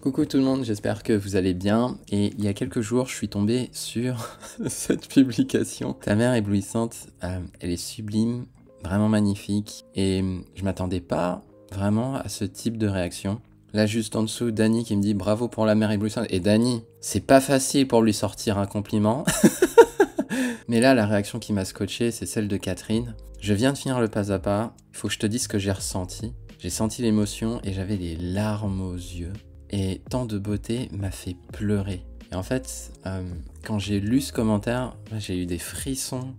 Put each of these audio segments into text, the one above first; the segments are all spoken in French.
Coucou tout le monde, j'espère que vous allez bien. Et il y a quelques jours, je suis tombé sur cette publication. Ta mère éblouissante, elle est sublime, vraiment magnifique. Et je m'attendais pas vraiment à ce type de réaction. Là, juste en dessous, Dany qui me dit bravo pour la mère éblouissante. Et Dany, c'est pas facile pour lui sortir un compliment. Mais là, la réaction qui m'a scotché, c'est celle de Catherine. Je viens de finir le pas à pas. Il faut que je te dise ce que j'ai ressenti. J'ai senti l'émotion et j'avais des larmes aux yeux. Et tant de beauté m'a fait pleurer. Et en fait, quand j'ai lu ce commentaire, j'ai eu des frissons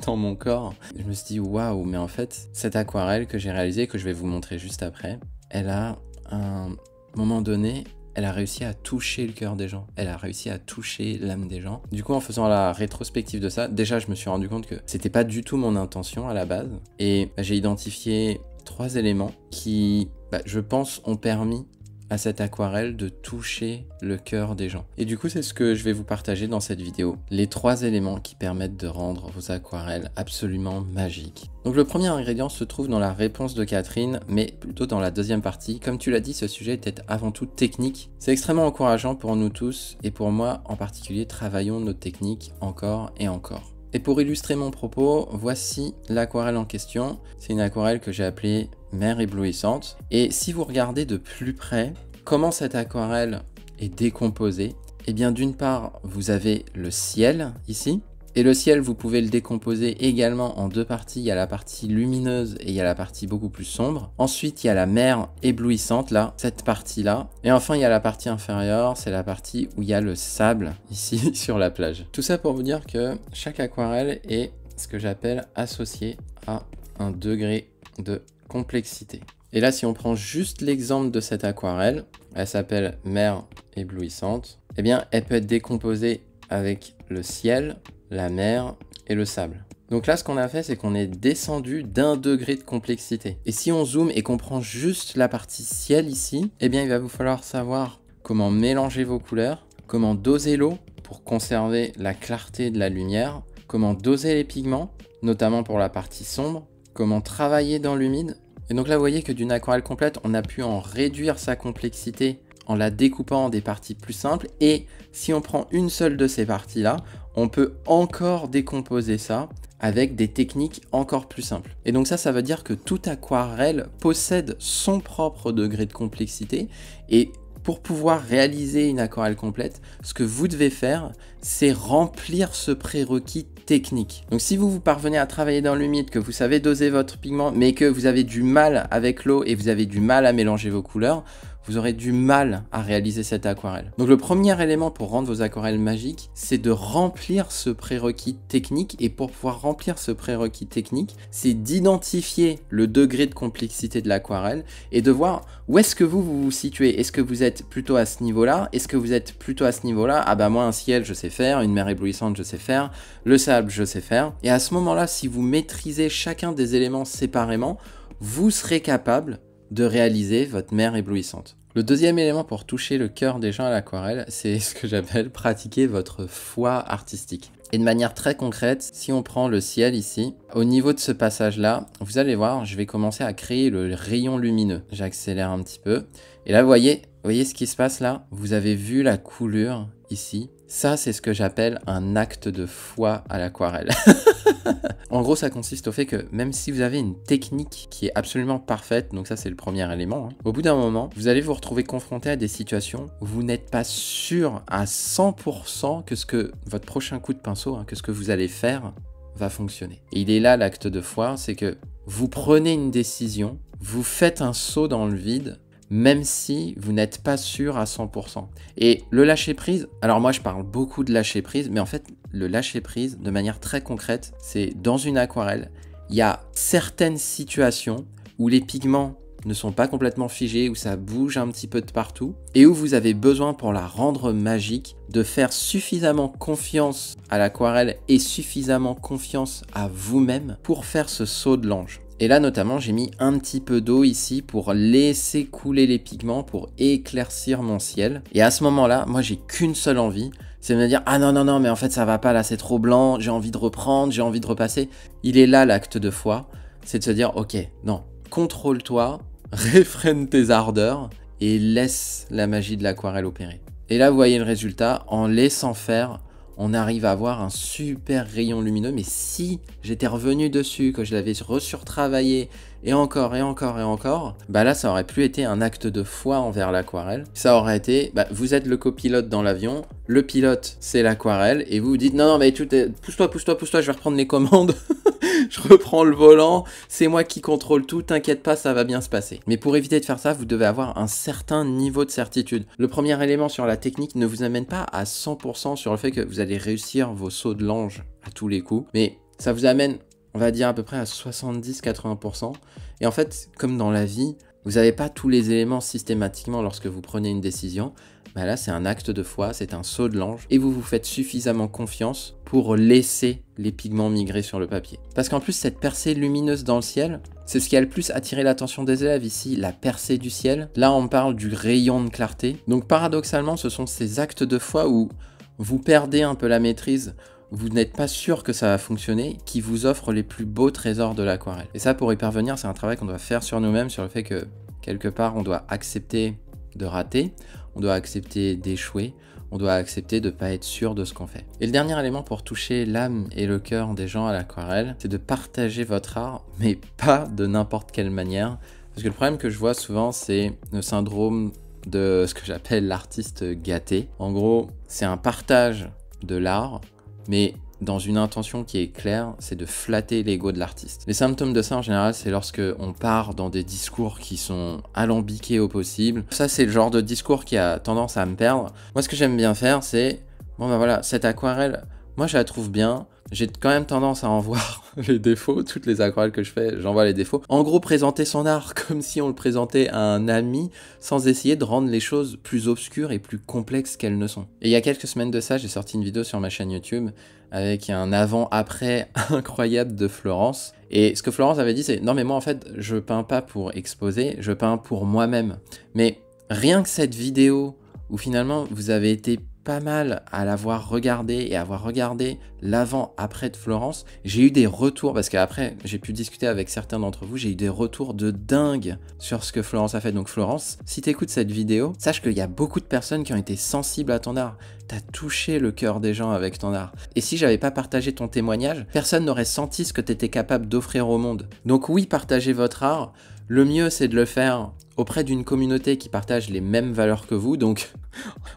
dans mon corps. Je me suis dit, waouh, mais en fait, cette aquarelle que j'ai réalisée, que je vais vous montrer juste après, elle a, à un moment donné, elle a réussi à toucher le cœur des gens. Elle a réussi à toucher l'âme des gens. Du coup, en faisant la rétrospective de ça, déjà, je me suis rendu compte que c'était pas du tout mon intention à la base. Et j'ai identifié 3 éléments qui, je pense, ont permis à cette aquarelle de toucher le cœur des gens. Et du coup, c'est ce que je vais vous partager dans cette vidéo. Les 3 éléments qui permettent de rendre vos aquarelles absolument magiques. Donc le premier ingrédient se trouve dans la réponse de Catherine, mais plutôt dans la deuxième partie. Comme tu l'as dit, ce sujet était avant tout technique. C'est extrêmement encourageant pour nous tous, et pour moi en particulier, travaillons nos techniques encore et encore. Et pour illustrer mon propos, voici l'aquarelle en question. C'est une aquarelle que j'ai appelée Mère éblouissante. Et si vous regardez de plus près comment cette aquarelle est décomposée, eh bien d'une part, vous avez le ciel ici. Et le ciel, vous pouvez le décomposer également en 2 parties. Il y a la partie lumineuse et il y a la partie beaucoup plus sombre. Ensuite, il y a la mer éblouissante, là, cette partie-là. Et enfin, il y a la partie inférieure, c'est la partie où il y a le sable, ici, sur la plage. Tout ça pour vous dire que chaque aquarelle est ce que j'appelle associée à un degré de complexité. Et là, si on prend juste l'exemple de cette aquarelle, elle s'appelle mer éblouissante, eh bien, elle peut être décomposée avec le ciel, la mer et le sable. Donc là, ce qu'on a fait, c'est qu'on est descendu d'1 degré de complexité. Et si on zoome et qu'on prend juste la partie ciel ici, eh bien, il va vous falloir savoir comment mélanger vos couleurs, comment doser l'eau pour conserver la clarté de la lumière, comment doser les pigments, notamment pour la partie sombre, comment travailler dans l'humide. Et donc là, vous voyez que d'une aquarelle complète, on a pu en réduire sa complexité en la découpant en des parties plus simples. Et si on prend une seule de ces parties-là, on peut encore décomposer ça avec des techniques encore plus simples. Et donc ça veut dire que toute aquarelle possède son propre degré de complexité. Et pour pouvoir réaliser une aquarelle complète, ce que vous devez faire, c'est remplir ce prérequis technique. Donc si vous parvenez à travailler dans l'humide, que vous savez doser votre pigment, mais que vous avez du mal avec l'eau et vous avez du mal à mélanger vos couleurs, vous aurez du mal à réaliser cette aquarelle. Donc le premier élément pour rendre vos aquarelles magiques, c'est de remplir ce prérequis technique. Et pour pouvoir remplir ce prérequis technique, c'est d'identifier le degré de complexité de l'aquarelle et de voir où est-ce que vous vous situez. Est-ce que vous êtes plutôt à ce niveau-là? Est-ce que vous êtes plutôt à ce niveau-là? Ah bah moi un ciel je sais faire, une mer éblouissante je sais faire, le sable je sais faire. Et à ce moment-là, si vous maîtrisez chacun des éléments séparément, vous serez capable de réaliser votre mer éblouissante. Le deuxième élément pour toucher le cœur des gens à l'aquarelle, c'est ce que j'appelle pratiquer votre foi artistique. Et de manière très concrète, si on prend le ciel ici, au niveau de ce passage-là, vous allez voir, je vais commencer à créer le rayon lumineux. J'accélère un petit peu. Et là, vous voyez ce qui se passe là? Vous avez vu la coulure ici? Ça, c'est ce que j'appelle un acte de foi à l'aquarelle. En gros, ça consiste au fait que même si vous avez une technique qui est absolument parfaite, donc ça c'est le premier élément, au bout d'un moment, vous allez vous retrouver confronté à des situations où vous n'êtes pas sûr à 100% que votre prochain coup de pinceau, que ce que vous allez faire va fonctionner. Et il est là l'acte de foi, c'est que vous prenez une décision, vous faites un saut dans le vide, même si vous n'êtes pas sûr à 100%. Et le lâcher prise, alors moi je parle beaucoup de lâcher prise, mais en fait le lâcher prise de manière très concrète, c'est dans une aquarelle, il y a certaines situations où les pigments ne sont pas complètement figés, où ça bouge un petit peu de partout, et où vous avez besoin pour la rendre magique de faire suffisamment confiance à l'aquarelle et suffisamment confiance à vous-même pour faire ce saut de l'ange. Et là notamment j'ai mis un petit peu d'eau ici pour laisser couler les pigments, pour éclaircir mon ciel. Et à ce moment-là, moi j'ai qu'une seule envie, c'est de me dire « Ah non, mais en fait ça va pas là, c'est trop blanc, j'ai envie de reprendre, j'ai envie de repasser ». Il est là l'acte de foi, c'est de se dire « Ok, non, contrôle-toi, réfrène tes ardeurs et laisse la magie de l'aquarelle opérer. Et là, vous voyez le résultat, en laissant faire, on arrive à avoir un super rayon lumineux. Mais si j'étais revenu dessus, que je l'avais resurtravaillé, et encore, et encore, et encore, bah là, ça aurait plus été un acte de foi envers l'aquarelle. Ça aurait été, bah, vous êtes le copilote dans l'avion, le pilote, c'est l'aquarelle, et vous vous dites, non, non, mais pousse-toi, pousse-toi, pousse-toi, je vais reprendre les commandes. Je reprends le volant, c'est moi qui contrôle tout, t'inquiète pas, ça va bien se passer. Mais pour éviter de faire ça, vous devez avoir un certain niveau de certitude. Le premier élément sur la technique ne vous amène pas à 100% sur le fait que vous allez réussir vos sauts de l'ange à tous les coups, mais ça vous amène, on va dire à peu près à 70-80%. Et en fait, comme dans la vie, vous n'avez pas tous les éléments systématiquement lorsque vous prenez une décision. Bah là, c'est un acte de foi, c'est un saut de l'ange, et vous vous faites suffisamment confiance pour laisser les pigments migrer sur le papier. Parce qu'en plus, cette percée lumineuse dans le ciel, c'est ce qui a le plus attiré l'attention des élèves ici, la percée du ciel. Là, on parle du rayon de clarté. Donc paradoxalement, ce sont ces actes de foi où vous perdez un peu la maîtrise, vous n'êtes pas sûr que ça va fonctionner, qui vous offrent les plus beaux trésors de l'aquarelle. Et ça, pour y parvenir, c'est un travail qu'on doit faire sur nous-mêmes, sur le fait que, quelque part, on doit accepter de rater, on doit accepter d'échouer, on doit accepter de ne pas être sûr de ce qu'on fait. Et le dernier élément pour toucher l'âme et le cœur des gens à l'aquarelle, c'est de partager votre art, mais pas de n'importe quelle manière. Parce que le problème que je vois souvent, c'est le syndrome de ce que j'appelle l'artiste gâté. En gros, c'est un partage de l'art, mais dans une intention qui est claire, c'est de flatter l'ego de l'artiste. Les symptômes de ça en général, c'est lorsque on part dans des discours qui sont alambiqués au possible. Ça, c'est le genre de discours qui a tendance à me perdre. Moi, ce que j'aime bien faire, c'est, bon ben voilà, cette aquarelle, moi je la trouve bien. J'ai quand même tendance à en voir les défauts. Toutes les aquarelles que je fais, j'en vois les défauts. En gros, présenter son art comme si on le présentait à un ami, sans essayer de rendre les choses plus obscures et plus complexes qu'elles ne sont. Et il y a quelques semaines de ça, j'ai sorti une vidéo sur ma chaîne YouTube avec un avant-après incroyable de Florence. Et ce que Florence avait dit, c'est « Non mais moi en fait, je peins pas pour exposer, je peins pour moi-même. » Mais rien que cette vidéo où finalement vous avez été pas mal à l'avoir regardé et avoir regardé l'avant-après de Florence, j'ai eu des retours, parce qu'après j'ai pu discuter avec certains d'entre vous, j'ai eu des retours de dingue sur ce que Florence a fait. Donc Florence, si tu écoutes cette vidéo, sache qu'il y a beaucoup de personnes qui ont été sensibles à ton art. T'as touché le cœur des gens avec ton art. Et si j'avais pas partagé ton témoignage, personne n'aurait senti ce que tu étais capable d'offrir au monde. Donc oui, partagez votre art. Le mieux, c'est de le faire auprès d'une communauté qui partage les mêmes valeurs que vous. Donc,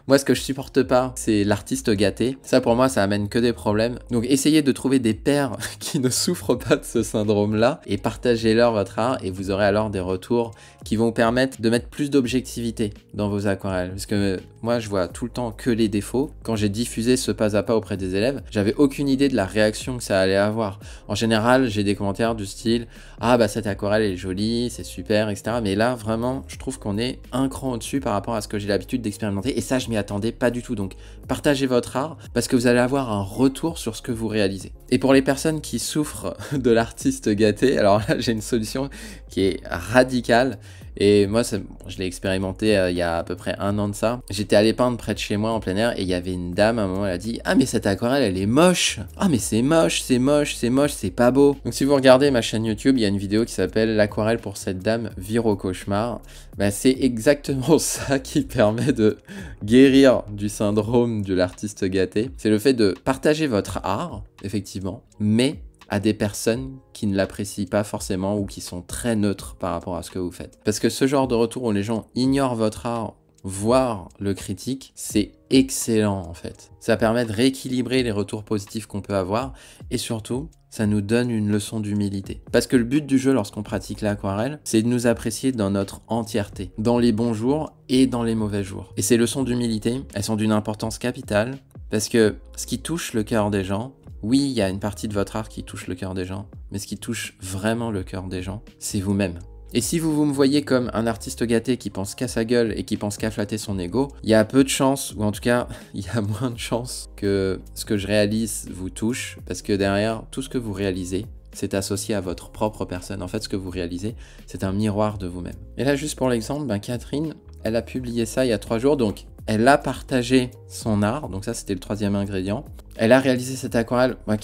moi, ce que je supporte pas, c'est l'artiste gâté. Ça, pour moi, ça amène que des problèmes. Donc, essayez de trouver des pairs qui ne souffrent pas de ce syndrome-là et partagez-leur votre art et vous aurez alors des retours qui vont vous permettre de mettre plus d'objectivité dans vos aquarelles. Parce que moi, je vois tout le temps que les défauts. Quand j'ai diffusé ce pas à pas auprès des élèves, j'avais aucune idée de la réaction que ça allait avoir. En général, j'ai des commentaires du style « Ah, bah cette aquarelle est jolie, c'est super, etc. » Mais là, vraiment, je trouve qu'on est un cran au-dessus par rapport à ce que j'ai l'habitude d'expérimenter. Et ça, je m'y attendais pas du tout. Donc, partagez votre art parce que vous allez avoir un retour sur ce que vous réalisez. Et pour les personnes qui souffrent de l'artiste gâté, alors là, j'ai une solution qui est radicale. Et moi, je l'ai expérimenté il y a à peu près 1 an de ça. J'étais allé peindre près de chez moi en plein air et il y avait une dame, à un moment, elle a dit « Ah mais cette aquarelle, elle est moche. Ah mais c'est moche, c'est moche, c'est moche, c'est pas beau. » Donc si vous regardez ma chaîne YouTube, il y a une vidéo qui s'appelle « L'aquarelle pour cette dame vire au cauchemar ». Bah, c'est exactement ça qui permet de guérir du syndrome de l'artiste gâté. C'est le fait de partager votre art, effectivement, mais à des personnes qui ne l'apprécient pas forcément ou qui sont très neutres par rapport à ce que vous faites. Parce que ce genre de retour où les gens ignorent votre art, voire le critiquent, c'est excellent en fait. Ça permet de rééquilibrer les retours positifs qu'on peut avoir et surtout, ça nous donne une leçon d'humilité. Parce que le but du jeu lorsqu'on pratique l'aquarelle, c'est de nous apprécier dans notre entièreté, dans les bons jours et dans les mauvais jours. Et ces leçons d'humilité, elles sont d'une importance capitale parce que ce qui touche le cœur des gens, oui, il y a une partie de votre art qui touche le cœur des gens, mais ce qui touche vraiment le cœur des gens, c'est vous-même. Et si vous me voyez comme un artiste gâté qui pense qu'à sa gueule et qui pense qu'à flatter son ego, il y a peu de chances, ou en tout cas, il y a moins de chances que ce que je réalise vous touche, parce que derrière, tout ce que vous réalisez, c'est associé à votre propre personne. En fait, ce que vous réalisez, c'est un miroir de vous-même. Et là, juste pour l'exemple, Catherine, elle a publié ça il y a 3 jours, donc elle a partagé son art, donc ça c'était le 3e ingrédient. Elle a réalisé cette aquarelle, moi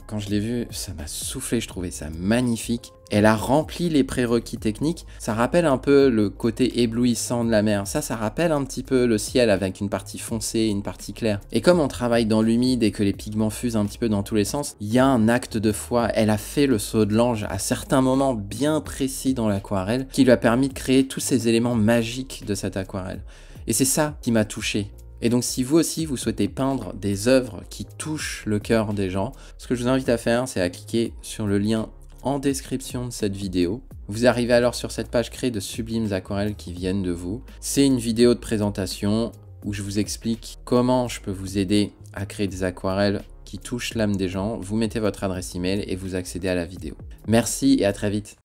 quand je l'ai vue, ça m'a soufflé, je trouvais ça magnifique. Elle a rempli les prérequis techniques. Ça rappelle un peu le côté éblouissant de la mer. Ça rappelle un petit peu le ciel avec une partie foncée et une partie claire. Et comme on travaille dans l'humide et que les pigments fusent un petit peu dans tous les sens, il y a un acte de foi. Elle a fait le saut de l'ange à certains moments bien précis dans l'aquarelle qui lui a permis de créer tous ces éléments magiques de cette aquarelle. Et c'est ça qui m'a touché. Et donc si vous aussi vous souhaitez peindre des œuvres qui touchent le cœur des gens, ce que je vous invite à faire, c'est à cliquer sur le lien en description de cette vidéo. Vous arrivez alors sur cette page créée de sublimes aquarelles qui viennent de vous. C'est une vidéo de présentation où je vous explique comment je peux vous aider à créer des aquarelles qui touchent l'âme des gens. Vous mettez votre adresse email et vous accédez à la vidéo. Merci et à très vite.